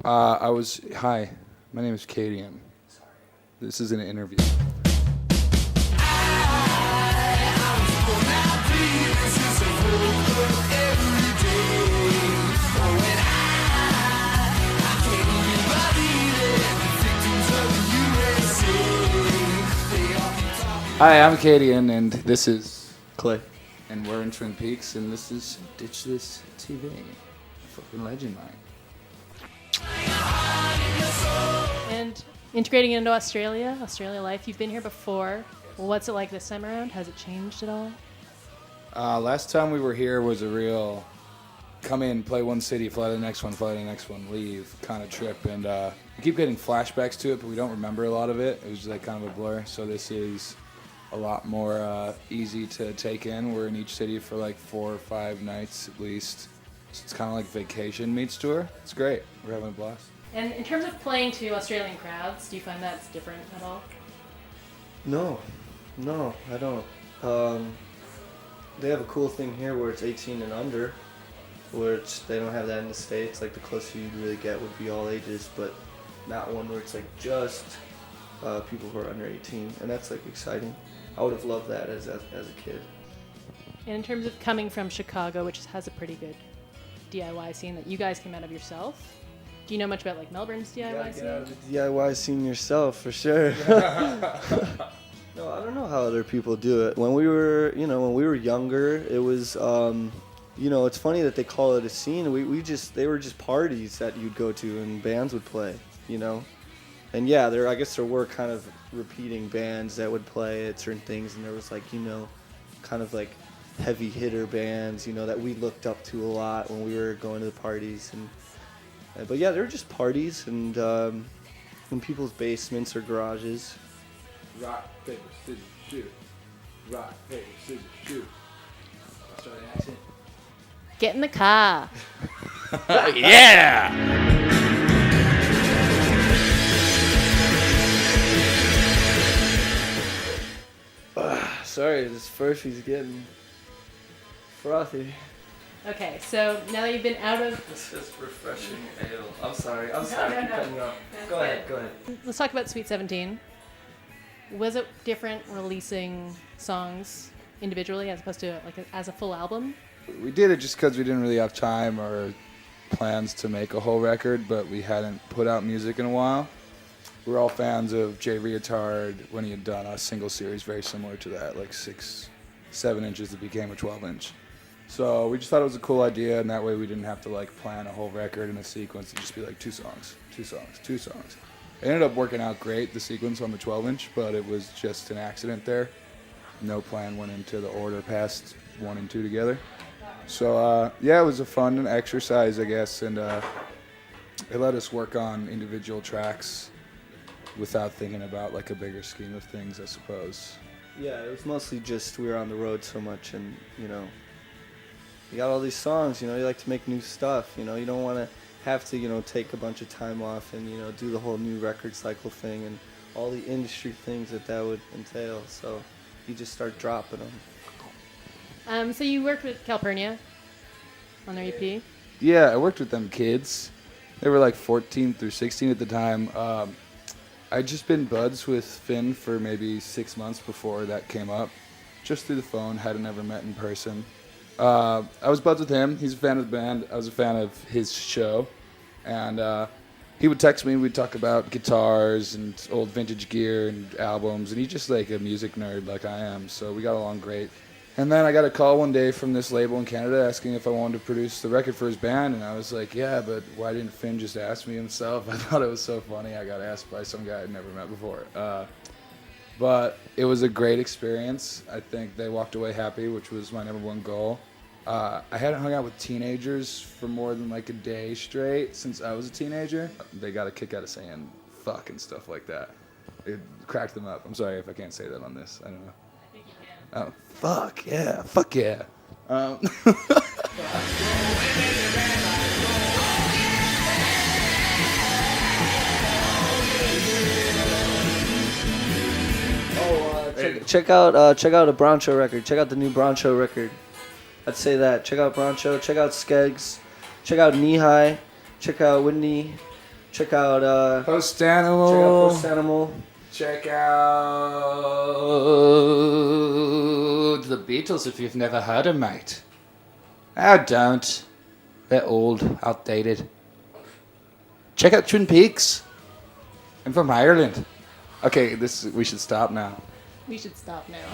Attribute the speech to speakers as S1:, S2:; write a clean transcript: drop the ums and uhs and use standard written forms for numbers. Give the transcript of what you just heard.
S1: Hi, my name is Cadien. This is an interview. Hi, I'm Cadien, and this is
S2: Clay.
S1: and we're in Twin Peaks, and this is Ditch This TV. Fucking legend, mine.
S3: And integrating into Australia life, you've been here before. What's it like this time around? Has it changed at all?
S1: Last time we were here was a real come in, play one city, fly to the next one, fly to the next one, leave kind of trip. And we keep getting flashbacks to it, but we don't remember a lot of it. It was like kind of a blur. So this is a lot more easy to take in. We're in each city for like 4 or 5 nights at least. So it's kind of like vacation meets tour. It's great. We're having a blast.
S3: And in terms of playing to Australian crowds, do you find that's different at all?
S2: No, I don't. They have a cool thing here where it's 18 and under, which they don't have that in the States. Like the closest you'd really get would be all ages, but not one where it's like just people who are under 18, and that's like exciting. I would have loved that as a kid.
S3: And in terms of coming from Chicago, which has a pretty good DIY scene that you guys came out of yourself, do you know much about like Melbourne's DIY scene?
S2: Get out of the DIY scene yourself for sure. No, I don't know how other people do it. When we were younger, it was, it's funny that they call it a scene. They were just parties that you'd go to and bands would play, And yeah, I guess there were kind of repeating bands that would play at certain things, and there was like, kind of like heavy hitter bands, that we looked up to a lot when we were going to the parties. But yeah, they were just parties and in people's basements or garages.
S1: Rock, paper, scissors, shoot. Rock, paper, scissors, shoot. Start an accent.
S3: Get in the car.
S1: Yeah!
S2: Sorry, this Furphy's getting frothy.
S3: Okay, so now that you've been out of...
S2: This is refreshing ale. I'm sorry.
S3: No.
S2: Keep cutting you off. Go ahead.
S3: Let's talk about Sweet 17. Was it different releasing songs individually as opposed to like as a full album?
S1: We did it just because we didn't really have time or plans to make a whole record, but we hadn't put out music in a while. We're all fans of Jay Reatard when he had done a single series very similar to that, like 6-7 inches that became a 12-inch. So we just thought it was a cool idea, and that way we didn't have to like plan a whole record in a sequence. It'd just be like 2 songs. It ended up working out great, the sequence on the 12-inch, but it was just an accident there. No plan went into the order past 1 and 2 together. So, it was a fun exercise, I guess, and it let us work on individual tracks without thinking about, like, a bigger scheme of things, I suppose.
S2: Yeah, it was mostly just we were on the road so much and, you got all these songs, you like to make new stuff, you don't want to have to, take a bunch of time off and, do the whole new record cycle thing and all the industry things that would entail. So you just start dropping them.
S3: So you worked with Calpurnia on their EP?
S1: Yeah, I worked with them kids. They were like 14 through 16 at the time. I'd just been buds with Finn for maybe 6 months before that came up. Just through the phone, hadn't ever met in person. I was buds with him. He's a fan of the band. I was a fan of his show. And he would text me. We'd talk about guitars and old vintage gear and albums. And he's just like a music nerd like I am. So we got along great. And then I got a call one day from this label in Canada asking if I wanted to produce the record for his band. And I was like, yeah, but why didn't Finn just ask me himself? I thought it was so funny. I got asked by some guy I'd never met before. But it was a great experience. I think they walked away happy, which was my number one goal. I hadn't hung out with teenagers for more than like a day straight since I was a teenager. They got a kick out of saying fuck and stuff like that. It cracked them up. I'm sorry if I can't say that on this. I don't know.
S3: I think you can.
S1: Oh, fuck yeah.
S2: Check out a Broncho record. Check out the new Broncho record. I'd say that. Check out Broncho. Check out Skeggs. Check out Knee High. Check out Whitney. Check out
S1: Post Animal.
S2: Post Animal.
S1: Check out the Beatles if you've never heard them, mate. Oh, don't. They're old, outdated. Check out Twin Peaks. I'm from Ireland. Okay, we should stop now.
S3: We should stop now.